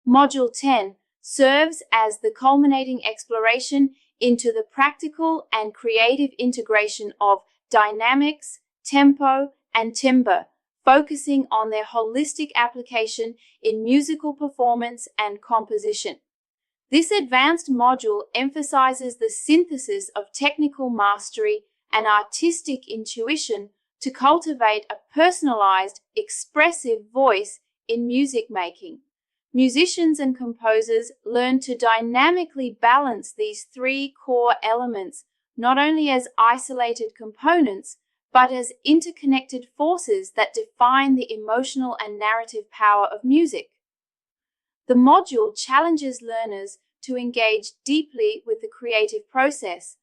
Module 10 serves as the culminating exploration into the practical and creative integration of dynamics, tempo, and timbre, focusing on their holistic application in musical performance and composition. This advanced module emphasizes the synthesis of technical mastery and artistic intuition to cultivate a personalized, expressive voice in music making. Musicians and composers learn to dynamically balance these three core elements, not only as isolated components, but as interconnected forces that define the emotional and narrative power of music. The module challenges learners to engage deeply with the creative process,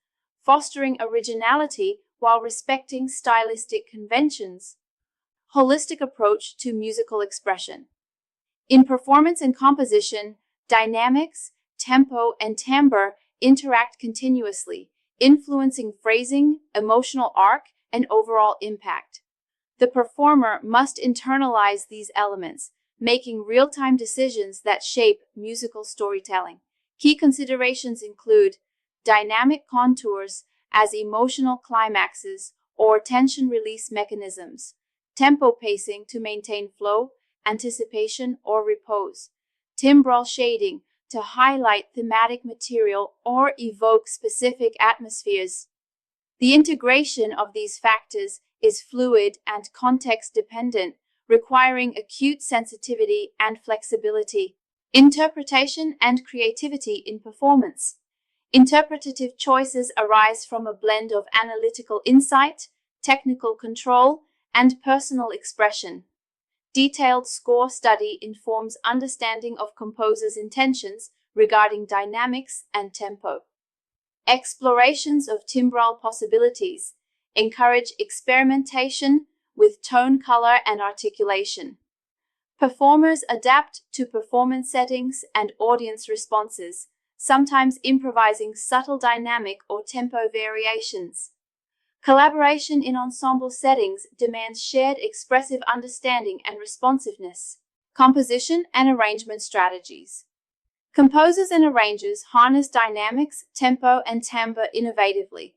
fostering originality while respecting stylistic conventions. Holistic approach to musical expression. In performance and composition, dynamics, tempo, and timbre interact continuously, influencing phrasing, emotional arc, and overall impact. The performer must internalize these elements, making real-time decisions that shape musical storytelling. Key considerations include dynamic contours as emotional climaxes or tension release mechanisms, tempo pacing to maintain flow, anticipation, or repose, timbral shading to highlight thematic material or evoke specific atmospheres. The integration of these factors is fluid and context-dependent, requiring acute sensitivity and flexibility. Interpretation and creativity in performance. Interpretative choices arise from a blend of analytical insight, technical control, and personal expression. Detailed score study informs understanding of composers' intentions regarding dynamics and tempo. Explorations of timbral possibilities encourage experimentation with tone, color, and articulation. Performers adapt to performance settings and audience responses, sometimes improvising subtle dynamic or tempo variations. Collaboration in ensemble settings demands shared expressive understanding and responsiveness. Composition and arrangement strategies. Composers and arrangers harness dynamics, tempo, and timbre innovatively,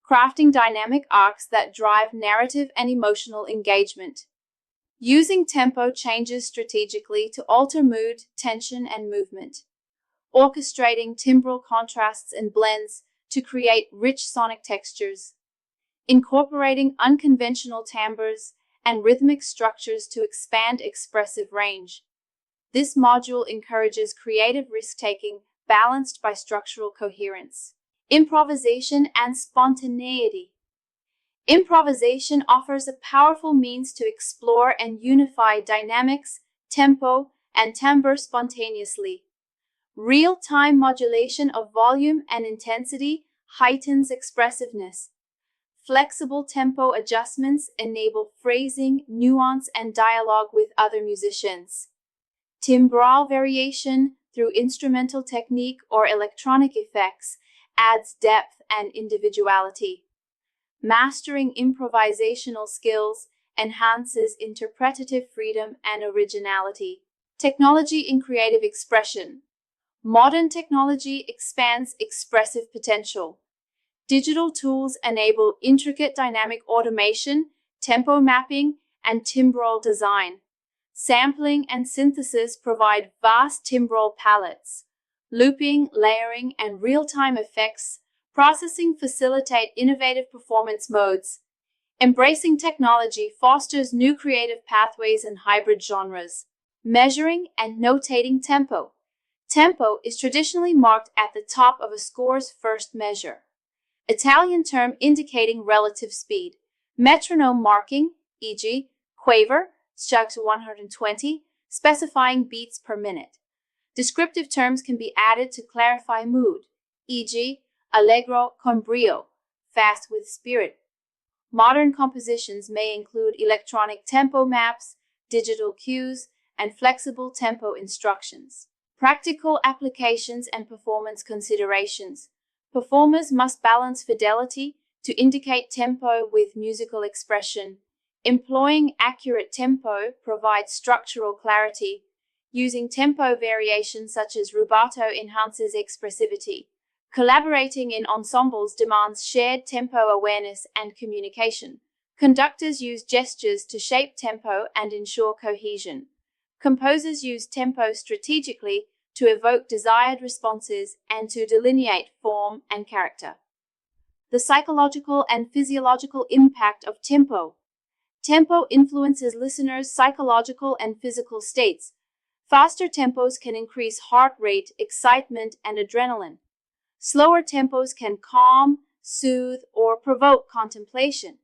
crafting dynamic arcs that drive narrative and emotional engagement. Using tempo changes strategically to alter mood, tension, and movement. Orchestrating timbral contrasts and blends to create rich sonic textures. Incorporating unconventional timbres and rhythmic structures to expand expressive range. This module encourages creative risk-taking balanced by structural coherence. Improvisation and spontaneity. Improvisation offers a powerful means to explore and unify dynamics, tempo, and timbre spontaneously. Real-time modulation of volume and intensity heightens expressiveness. Flexible tempo adjustments enable phrasing, nuance, and dialogue with other musicians. Timbral variation through instrumental technique or electronic effects adds depth and individuality. Mastering improvisational skills enhances interpretative freedom and originality. Technology in creative expression. Modern technology expands expressive potential. Digital tools enable intricate dynamic automation, tempo mapping, and timbral design. Sampling and synthesis provide vast timbral palettes. Looping, layering, and real-time effects processing facilitate innovative performance modes. Embracing technology fosters new creative pathways and hybrid genres. Measuring and notating tempo. Tempo is traditionally marked at the top of a score's first measure. Italian term indicating relative speed. Metronome marking, e.g., quaver, struck to 120, specifying beats per minute. Descriptive terms can be added to clarify mood, e.g., allegro con brio, fast with spirit. Modern compositions may include electronic tempo maps, digital cues, and flexible tempo instructions. Practical applications and performance considerations. Performers must balance fidelity to indicate tempo with musical expression. Employing accurate tempo provides structural clarity. Using tempo variation such as rubato enhances expressivity. Collaborating in ensembles demands shared tempo awareness and communication. Conductors use gestures to shape tempo and ensure cohesion. Composers use tempo strategically to evoke desired responses and to delineate form and character. The psychological and physiological impact of tempo. Tempo influences listeners' psychological and physical states. Faster tempos can increase heart rate, excitement, and adrenaline. Slower tempos can calm, soothe, or provoke contemplation.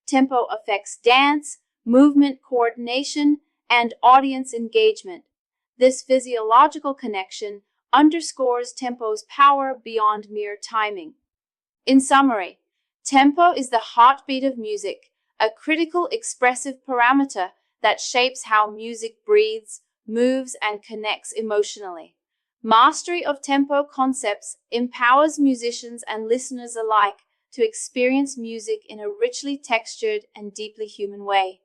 Tempo affects dance, movement coordination, and audience engagement. This physiological connection underscores tempo's power beyond mere timing. In summary, tempo is the heartbeat of music, a critical expressive parameter that shapes how music breathes, moves, and connects emotionally. Mastery of tempo concepts empowers musicians and listeners alike to experience music in a richly textured and deeply human way.